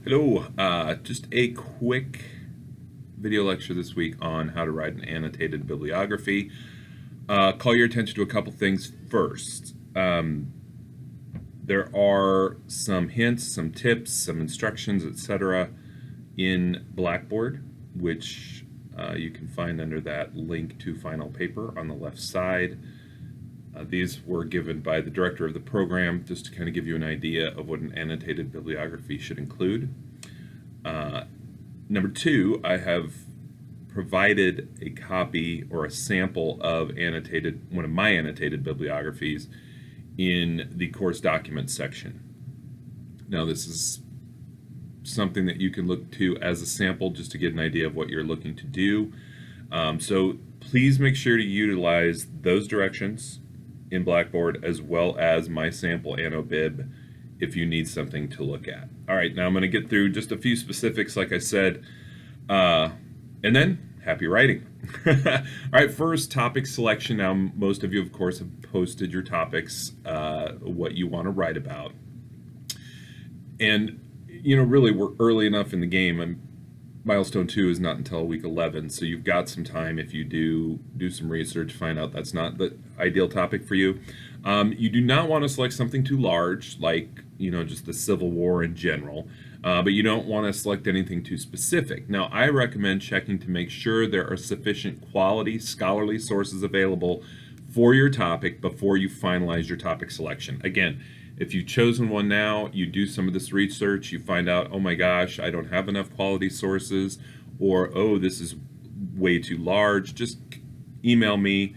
Hello, just a quick video lecture this week on how to write an annotated bibliography. Call your attention to a couple things first. There are some hints, some tips, some instructions, etc. in Blackboard, which you can find under that link to final paper on the left side. These were given by the director of the program just to kind of give you an idea of what an annotated bibliography should include. Number two, I have provided a copy or a sample of one of my annotated bibliographies in the course documents section. Now, this is something that you can look to as a sample just to get an idea of what you're looking to do. So please make sure to utilize those directions in Blackboard as well as my sample Anno bib if you need something to look at. All right, now I'm going to get through just a few specifics, like I said, and then happy writing. All right, first, topic selection. Now, most of you, of course, have posted your topics, what you want to write about. And, really, we're early enough in the game. Milestone 2 is not until week 11, so you've got some time if you do some research, find out that's not the ideal topic for you. You do not want to select something too large, like, just the Civil War in general, but you don't want to select anything too specific. Now, I recommend checking to make sure there are sufficient quality scholarly sources available for your topic before you finalize your topic selection. Again, if you've chosen one now, you do some of this research, you find out, oh my gosh, I don't have enough quality sources, or oh, this is way too large, just email me.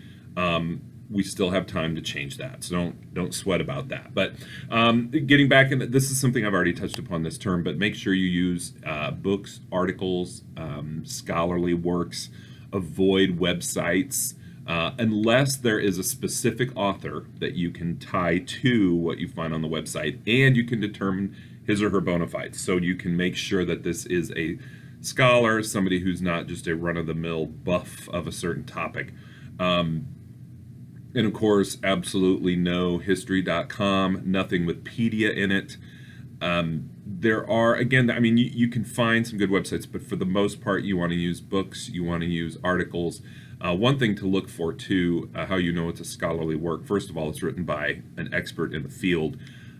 We still have time to change that, so don't sweat about that. But getting back into this is something I've already touched upon this term, but make sure you use books, articles, scholarly works, avoid websites, unless there is a specific author that you can tie to what you find on the website, and you can determine his or her bona fides. So you can make sure that this is a scholar, somebody who's not just a run-of-the-mill buff of a certain topic. And of course, absolutely no history.com, nothing with pedia in it. There are, again, you can find some good websites, but for the most part, you want to use books, you want to use articles. One thing to look for, too, how you know it's a scholarly work. First of all, it's written by an expert in the field.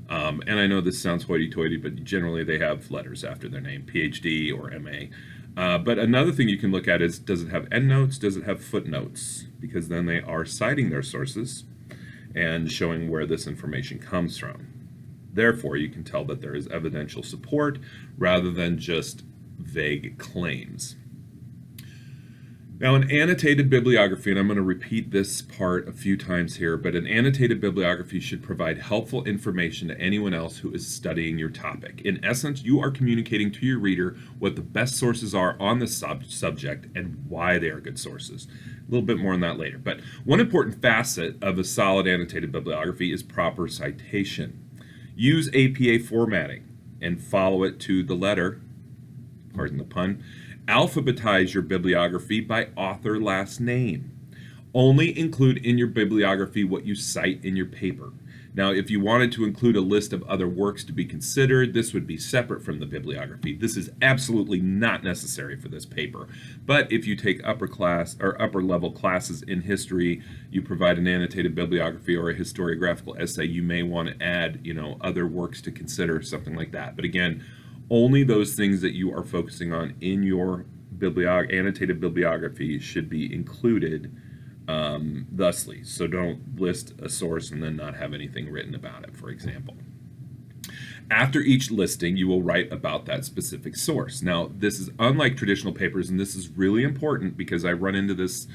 And I know this sounds hoity-toity, but generally they have letters after their name, PhD or MA. But another thing you can look at is, does it have endnotes? Does it have footnotes? Because then they are citing their sources and showing where this information comes from. Therefore, you can tell that there is evidential support rather than just vague claims. Now, an annotated bibliography, and I'm going to repeat this part a few times here, but an annotated bibliography should provide helpful information to anyone else who is studying your topic. In essence, you are communicating to your reader what the best sources are on the subject and why they are good sources. A little bit more on that later. But one important facet of a solid annotated bibliography is proper citation. Use APA formatting and follow it to the letter, pardon the pun. Alphabetize your bibliography by author last name. Only include in your bibliography what you cite in your paper. Now, if you wanted to include a list of other works to be considered, this would be separate from the bibliography. This is absolutely not necessary for this paper. But if you take upper level classes in history, you provide an annotated bibliography or a historiographical essay, you may want to add, other works to consider, something like that. But again, only those things that you are focusing on in your annotated bibliography should be included thusly. So don't list a source and then not have anything written about it, for example. After each listing, you will write about that specific source. Now, this is unlike traditional papers, and this is really important because I run into this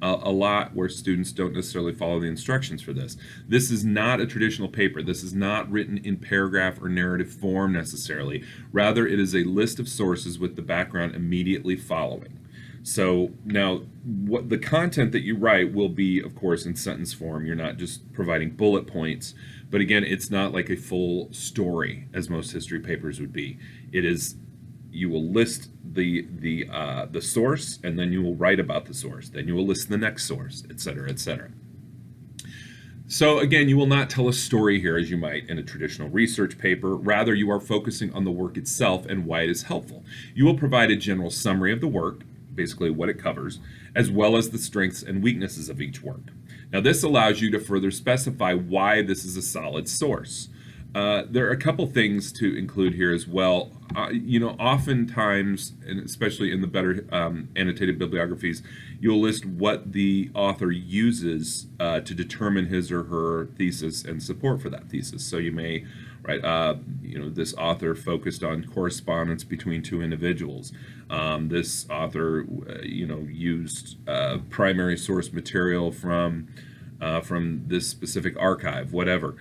a lot where students don't necessarily follow the instructions for this. This is not a traditional paper. This is not written in paragraph or narrative form necessarily. Rather, it is a list of sources with the background immediately following. So now, what the content that you write will be, of course, in sentence form. You're not just providing bullet points, but again, it's not like a full story as most history papers would be. It is, you will list the source, and then you will write about the source. Then you will list the next source, etc., etc. So again, you will not tell a story here as you might in a traditional research paper. Rather, you are focusing on the work itself and why it is helpful. You will provide a general summary of the work, basically what it covers, as well as the strengths and weaknesses of each work. Now, this allows you to further specify why this is a solid source. There are a couple things to include here as well. Oftentimes, and especially in the better annotated bibliographies, you'll list what the author uses to determine his or her thesis and support for that thesis. So you may write, this author focused on correspondence between two individuals. This author, used primary source material from this specific archive, whatever.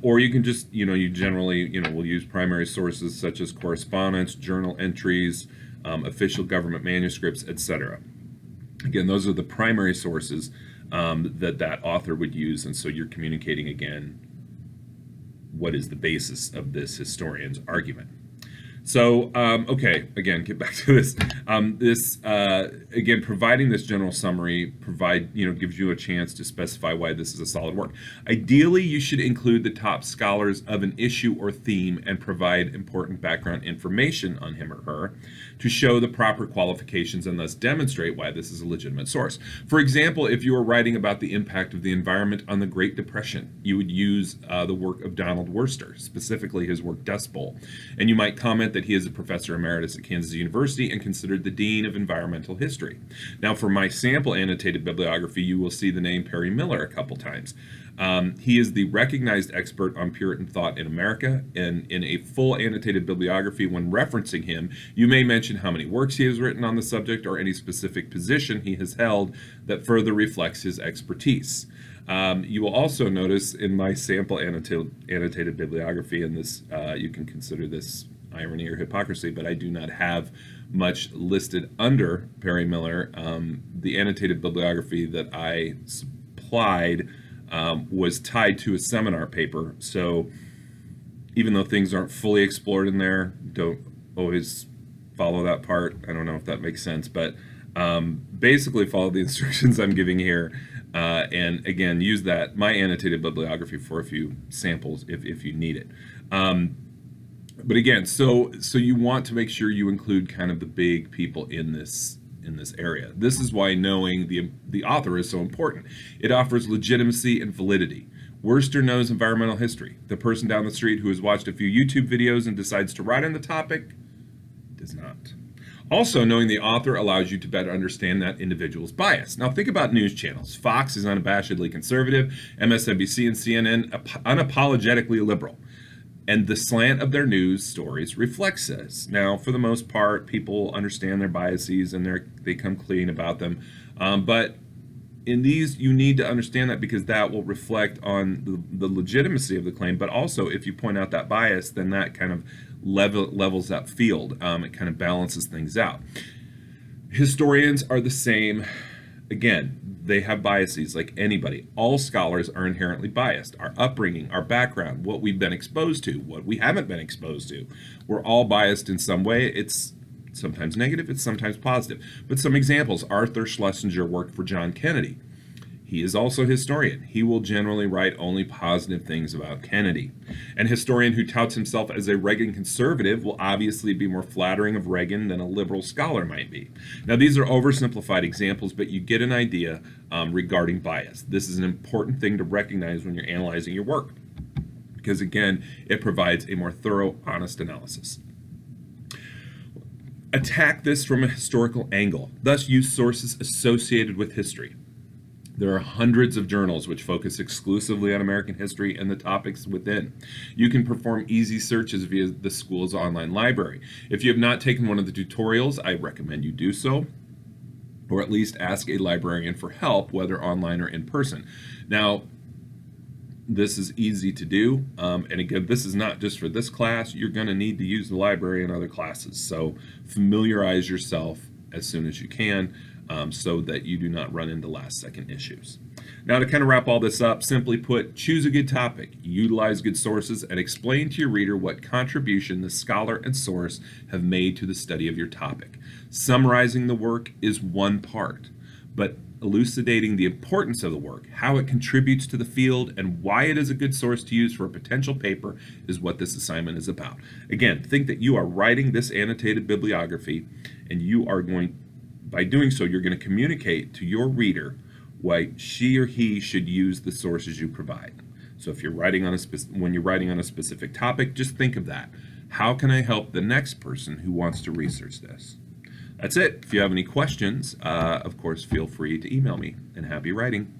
Or you can just, you generally, will use primary sources such as correspondence, journal entries, official government manuscripts, etc. Again, those are the primary sources that author would use, and so you're communicating, again, what is the basis of this historian's argument. So, okay, again, get back to this. Again, providing this general summary gives you a chance to specify why this is a solid work. Ideally, you should include the top scholars of an issue or theme and provide important background information on him or her to show the proper qualifications and thus demonstrate why this is a legitimate source. For example, if you were writing about the impact of the environment on the Great Depression, you would use the work of Donald Worster, specifically his work Dust Bowl, and you might comment that he is a professor emeritus at Kansas University and considered the dean of environmental history. Now, for my sample annotated bibliography, you will see the name Perry Miller a couple times. He is the recognized expert on Puritan thought in America, and in a full annotated bibliography, when referencing him, you may mention how many works he has written on the subject or any specific position he has held that further reflects his expertise. You will also notice in my sample annotated bibliography, and this you can consider this irony or hypocrisy, but I do not have much listed under Perry Miller. The annotated bibliography that I supplied was tied to a seminar paper, so even though things aren't fully explored in there, don't always follow that part. I don't know if that makes sense, but basically follow the instructions I'm giving here, and again, use my annotated bibliography for a few samples if you need it. But again, so you want to make sure you include kind of the big people in this area. This is why knowing the author is so important. It offers legitimacy and validity. Worster knows environmental history. The person down the street who has watched a few YouTube videos and decides to write on the topic does not. Also, knowing the author allows you to better understand that individual's bias. Now, think about news channels. Fox is unabashedly conservative, MSNBC and CNN unapologetically liberal. And the slant of their news stories reflects this. Now, for the most part, people understand their biases and they come clean about them. But in these, you need to understand that because that will reflect on the legitimacy of the claim. But also, if you point out that bias, then that kind of levels that field. It kind of balances things out. Historians are the same. Again, they have biases like anybody. All scholars are inherently biased. Our upbringing, our background, what we've been exposed to, what we haven't been exposed to. We're all biased in some way. It's sometimes negative, it's sometimes positive. But some examples, Arthur Schlesinger worked for John Kennedy. He is also a historian. He will generally write only positive things about Kennedy. An historian who touts himself as a Reagan conservative will obviously be more flattering of Reagan than a liberal scholar might be. Now, these are oversimplified examples, but you get an idea regarding bias. This is an important thing to recognize when you're analyzing your work, because again, it provides a more thorough, honest analysis. Attack this from a historical angle, thus use sources associated with history. There are hundreds of journals which focus exclusively on American history and the topics within. You can perform easy searches via the school's online library. If you have not taken one of the tutorials, I recommend you do so, or at least ask a librarian for help, whether online or in person. Now, this is easy to do, and again, this is not just for this class. You're going to need to use the library in other classes, so familiarize yourself as soon as you can, so that you do not run into last-second issues. Now, to kind of wrap all this up, simply put, choose a good topic, utilize good sources, and explain to your reader what contribution the scholar and source have made to the study of your topic. Summarizing the work is one part, but elucidating the importance of the work, how it contributes to the field, and why it is a good source to use for a potential paper is what this assignment is about. Again, think that you are writing this annotated bibliography, and you are going, by doing so, you're going to communicate to your reader why she or he should use the sources you provide. So if you're writing on when you're writing on a specific topic, just think of that. How can I help the next person who wants to research this? That's it. If you have any questions, of course, feel free to email me, and happy writing.